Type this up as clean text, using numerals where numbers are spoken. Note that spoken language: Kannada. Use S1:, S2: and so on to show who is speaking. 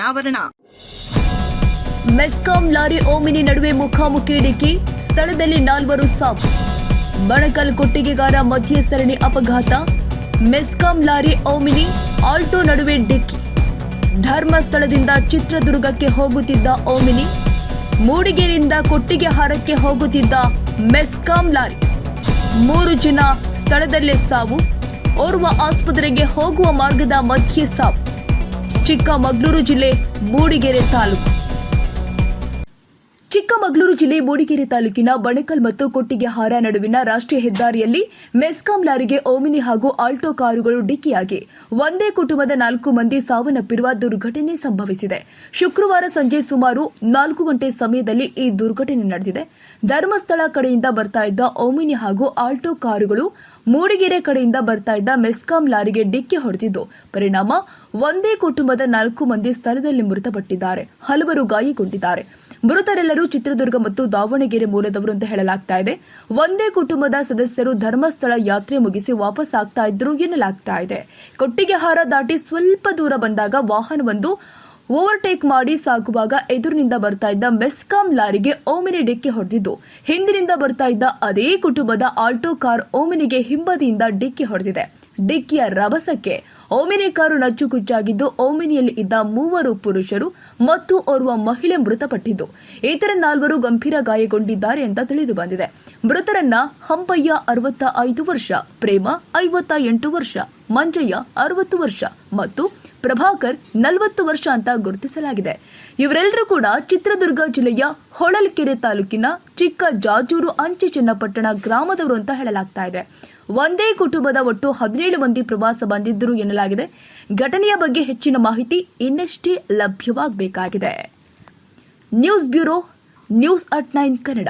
S1: ಅನಾವರಣ.
S2: ಮೆಸ್ಕಾಂ ಲಾರಿ ಓಮಿನಿ ನಡುವೆ ಮುಖಾಮುಖಿ ಡಿಕ್ಕಿ, ಸ್ಥಳದಲ್ಲಿ 4 ಸಾವು. ಬಣಕಲ್ ಕೊಟ್ಟಿಗೆಗಾರ ಮಧ್ಯೆ ಸರಣಿ ಅಪಘಾತ. ಮೆಸ್ಕಾಂ ಲಾರಿ ಓಮಿನಿ ಆಲ್ಟೋ ನಡುವೆ ಡಿಕ್ಕಿ. ಧರ್ಮಸ್ಥಳದಿಂದ ಚಿತ್ರದುರ್ಗಕ್ಕೆ ಹೋಗುತ್ತಿದ್ದ ಓಮಿನಿ, ಮೂಡಿಗೆರೆಯಿಂದ ಕೊಟ್ಟಿಗೆಹಾರಕ್ಕೆ ಹೋಗುತ್ತಿದ್ದ ಮೆಸ್ಕಾಂ ಲಾರಿ. 3 ಜನ ಸ್ಥಳದಲ್ಲೇ ಸಾವು. ಓರ್ವ ಆಸ್ಪತ್ರೆಗೆ ಹೋಗುವ ಮಾರ್ಗದ ಮಧ್ಯೆ ಸಾವು. ಚಿಕ್ಕಮಗಳೂರು ಜಿಲ್ಲೆ ಮೂಡಿಗೆರೆ ತಾಲೂಕು. ಚಿಕ್ಕಮಗಳೂರು ಜಿಲ್ಲೆ ಮೂಡಿಗೆರೆ ತಾಲೂಕಿನ ಬಣಕಲ್ ಮತ್ತು ಕೊಟ್ಟಿಗೆಹಾರ ನಡುವಿನ ರಾಷ್ಟ್ರೀಯ ಹೆದ್ದಾರಿಯಲ್ಲಿ ಮೆಸ್ಕಾಂ ಲಾರಿಗೆ ಓಮಿನಿ ಹಾಗೂ ಆಲ್ಟೋ ಕಾರುಗಳು ಡಿಕ್ಕಿಯಾಗಿ ಒಂದೇ ಕುಟುಂಬದ 4 ಮಂದಿ ಸಾವನ್ನಪ್ಪಿರುವ ದುರ್ಘಟನೆ ಸಂಭವಿಸಿದೆ. ಶುಕ್ರವಾರ ಸಂಜೆ ಸುಮಾರು 4 ಗಂಟೆ ಸಮಯದಲ್ಲಿ ಈ ದುರ್ಘಟನೆ ನಡೆದಿದೆ. ಧರ್ಮಸ್ಥಳ ಕಡೆಯಿಂದ ಬರ್ತಾ ಇದ್ದ ಓಮಿನಿ ಹಾಗೂ ಆಲ್ಟೋ ಕಾರುಗಳು ಮೂಡಿಗೆರೆ ಕಡೆಯಿಂದ ಬರ್ತಾ ಇದ್ದ ಮೆಸ್ಕಾಂ ಲಾರಿಗೆ ಡಿಕ್ಕಿ ಹೊಡೆದಿದ್ದು ಪರಿಣಾಮ ಒಂದೇ ಕುಟುಂಬದ 4 ಮಂದಿ ಸ್ಥಳದಲ್ಲಿ ಮೃತಪಟ್ಟಿದ್ದಾರೆ. ಹಲವರು ಗಾಯಗೊಂಡಿದ್ದಾರೆ. ಮೃತರೆಲ್ಲರೂ ಚಿತ್ರದುರ್ಗ ಮತ್ತು ದಾವಣಗೆರೆ ಮೂಲದವರು ಅಂತ ಹೇಳಲಾಗ್ತಾ ಇದೆ. ಒಂದೇ ಕುಟುಂಬದ ಸದಸ್ಯರು ಧರ್ಮಸ್ಥಳ ಯಾತ್ರೆ ಮುಗಿಸಿ ವಾಪಸ್ ಆಗ್ತಾ ಇದ್ರು ಎನ್ನಲಾಗ್ತಾ ಇದೆ. ಕೊಟ್ಟಿಗೆಹಾರ ದಾಟಿ ಸ್ವಲ್ಪ ದೂರ ಬಂದಾಗ ವಾಹನವೊಂದು ಓವರ್ಟೇಕ್ ಮಾಡಿ ಸಾಗುವಾಗ ಎದುರಿನಿಂದ ಬರ್ತಾ ಇದ್ದ ಮೆಸ್ಕಾಂ ಲಾರಿಗೆ ಓಮಿನಿ ಡಿಕ್ಕಿ ಹೊಡೆದಿದ್ದು ಹಿಂದಿನಿಂದ ಬರ್ತಾ ಇದ್ದ ಅದೇ ಕುಟುಂಬದ ಆಲ್ಟೋ ಕಾರ್ ಓಮಿನಿಗೆ ಹಿಂಬದಿಯಿಂದ ಡಿಕ್ಕಿ ಹೊಡೆದಿದೆ. ಡಿಕ್ಕಿಯ ರಭಸಕ್ಕೆ ಓಮಿನಿ ಕಾರು ನಚ್ಚುಕುಚ್ಚಾಗಿದ್ದು ಓಮಿನಿಯಲ್ಲಿ ಇದ್ದ 3 ಪುರುಷರು ಮತ್ತು ಓರ್ವ ಮಹಿಳೆ ಮೃತಪಟ್ಟಿದ್ದು ಇತರ 4 ಗಂಭೀರ ಗಾಯಗೊಂಡಿದ್ದಾರೆ ಅಂತ ತಿಳಿದು ಬಂದಿದೆ. ಮೃತರನ್ನ ಹಂಪಯ್ಯ 65 ವರ್ಷ, ಪ್ರೇಮ 58 ವರ್ಷ, ಮಂಜಯ್ಯ 60 ವರ್ಷ ಮತ್ತು ಪ್ರಭಾಕರ್ 40 ವರ್ಷ ಅಂತ ಗುರುತಿಸಲಾಗಿದೆ. ಇವರೆಲ್ಲರೂ ಕೂಡ ಚಿತ್ರದುರ್ಗ ಜಿಲ್ಲೆಯ ಹೊಳಲ್ಕೆರೆ ತಾಲೂಕಿನ ಚಿಕ್ಕ ಜಾಜೂರು ಅಂಚೆ ಚನ್ನಪಟ್ಟಣ ಗ್ರಾಮದವರು ಅಂತ ಹೇಳಲಾಗ್ತಾ ಇದೆ. ಒಂದೇ ಕುಟುಂಬದ ಒಟ್ಟು 17 ಮಂದಿ ಪ್ರವಾಸ ಬಂದಿದ್ದರು ಎನ್ನಲಾಗಿದೆ. ಘಟನೆಯ ಬಗ್ಗೆ ಹೆಚ್ಚಿನ ಮಾಹಿತಿ ಇನ್ನಷ್ಟೇ ಲಭ್ಯವಾಗಬೇಕಾಗಿದೆ. ನ್ಯೂಸ್ ಬ್ಯೂರೋ, ನ್ಯೂಸ್@9 ಕನ್ನಡ.